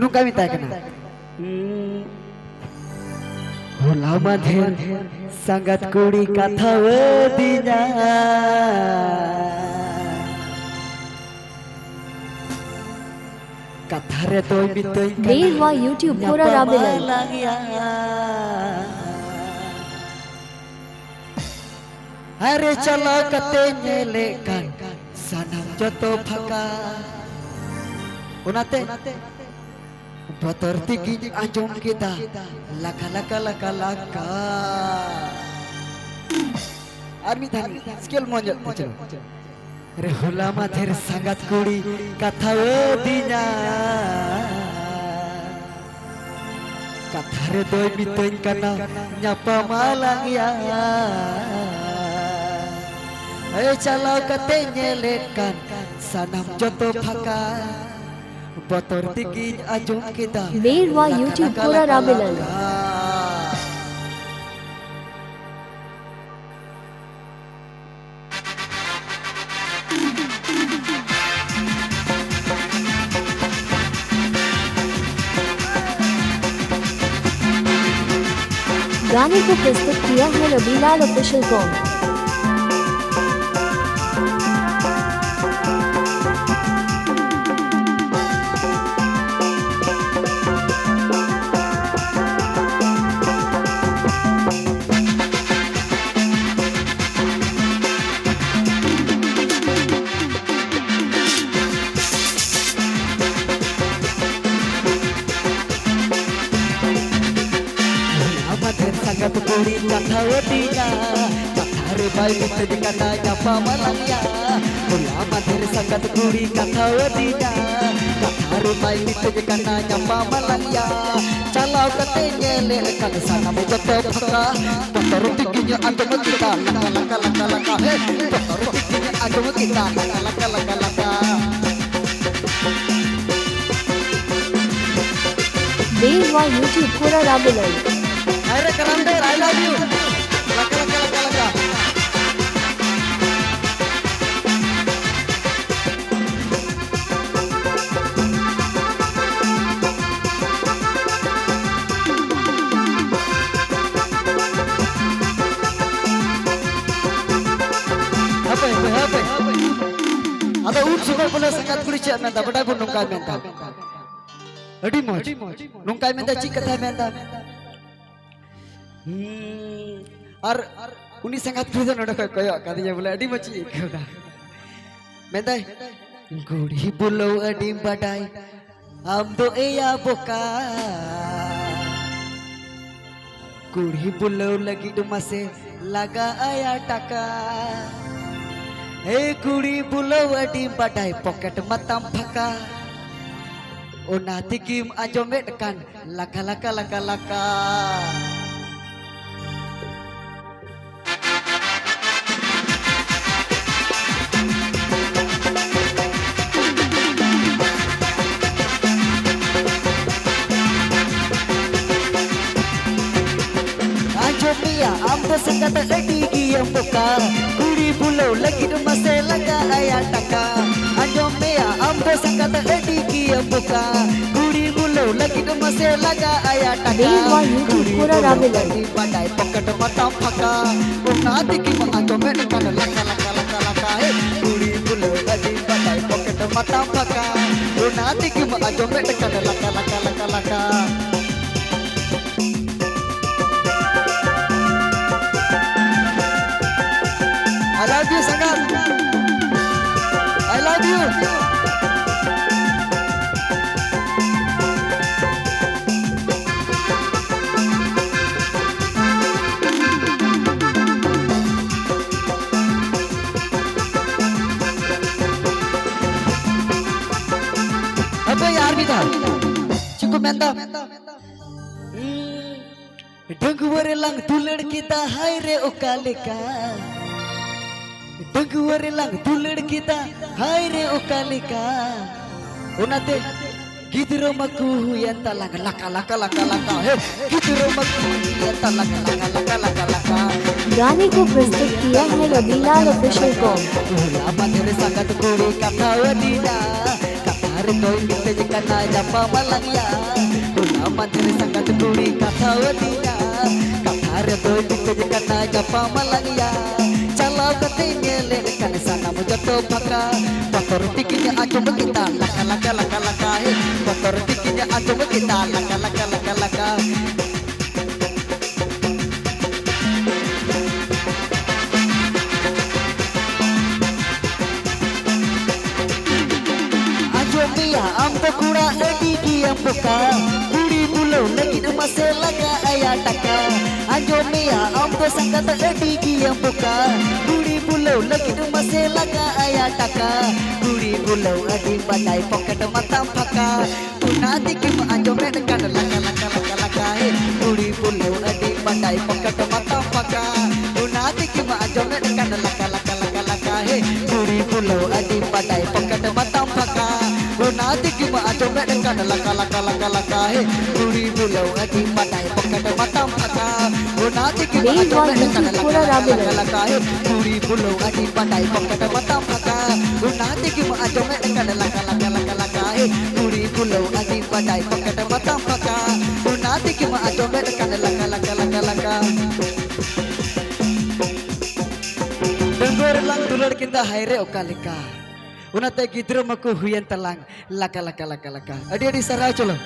नुका मिताय कना होला माधेर संगत कुड़ी कथा दिना कथा रे तो बितोय Dewa YouTube pura rabilan. अरे चलो कते नेले kan sanam joto phaka unate botor tiki anjom kita laka laka laka laka army thani skill monjo chalo अरे होला माधेर संगत कुड़ी कथा दिना कथा रे दोय बितोय कना nyapa malang ya ayo calo kate nyelekan sanam joto phaka botor tiki ajung kita Dewa YouTube pura rabilan. गाने को प्रस्तुत किया है रबीलाल ऑफिशियल कॉम। संगत कुड़ी कथा दिना कथा रे बाई बित कना nyapa malang ya होला माधेर संगत कुड़ी कथा दिना कथा रे बाई बित कना nyapa malang ya चलो कते nyele kan sanam joto phaka botor tikinya andom kita laka laka laka laka he botor tikinya andom kita laka laka laka laka Dewa YouTube pura rabilan. अरे करंदर आई लव यू लका लका लका लका apa ada uut suka pula sangat kulit cek menta badai pun nungkai menta adi moj nungkai menta cik kata menta और उन्हीं संगत फिर नोड़ा कोई कभी ये बोला अड़ी मची क्या मैं गुड़ी बुलो अड़ी बटाई हम तो एया बोका गुड़ी बुलो लगी डुमसे लगा आया टका हे गुड़ी बुलो अड़ी बटाई पॉकेट मतम फका उनाती किम आजोमेट kan laka laka laka laka ambo sekata edi ki amboka kuri pulau lagi mase laga aya taka anjomea ambo sekata edi ki amboka kuri pulau lagi mase laga aya taka Dewa YouTube pura rabilan. badai pocket matam phaka una diki anjome kana laka laka laka laka he kuri pulau lagi badai pocket matam phaka una diki anjome kana laka laka laka laka I love you, Sangat. I love you. अब यार भी था Chico मेंदा डंगुवर lung तू लड़की ता हाय रे ओकालिका डंगुवर lung तू लड़की ता हाय रे ओकालिका उनाते गिदरो मकू यंता लगा लका लका लका लका हे गिदरो मकू यंता लगा लका लका लका लका गाने को प्रस्तुत किया है रबीलाल ऑफिशियल कॉम। होला माधेर संगत कुड़ी कथा दिना कथा doi kita jekana japa malangya Gula mandir sangat kuri kata wadina Kathar doi kita jekana japa malangya Chala katanya lekan sana mujato baka Kotor tikinya ajum kita laka laka laka laka Kotor tikinya ajum kita laka laka laka laka Ajomia ampo kura edi ki ampoka Kuri pulau lagi mase laga aya taka Ajomia ampo sangkata edi ki ampoka Kuri pulau lagi mase laga aya taka Kuri pulau adi badai pocket matam phaka Punati ki ajome kan laka laka laka laka Kuri pulau adi badai pocket matam phaka Punati ki ajome kan laka laka laka laka Kuri pulau adi badai pocket matam phaka Nanti kita ajome dengan laka laka laka laka Kuri pulau adi badai pocket matam phaka Nanti kita ajome dengan laka laka laka Kuri pulau adi badai pocket matam phaka Nanti kita ajome dengan laka laka laka laka Kuri pulau adi badai pocket matam phaka Nanti kita ajome dengan laka laka laka laka Dengar lang dulur kita haire okalika Unate gidro maku huyan talang laka laka laka laka. Adi sarau cholo.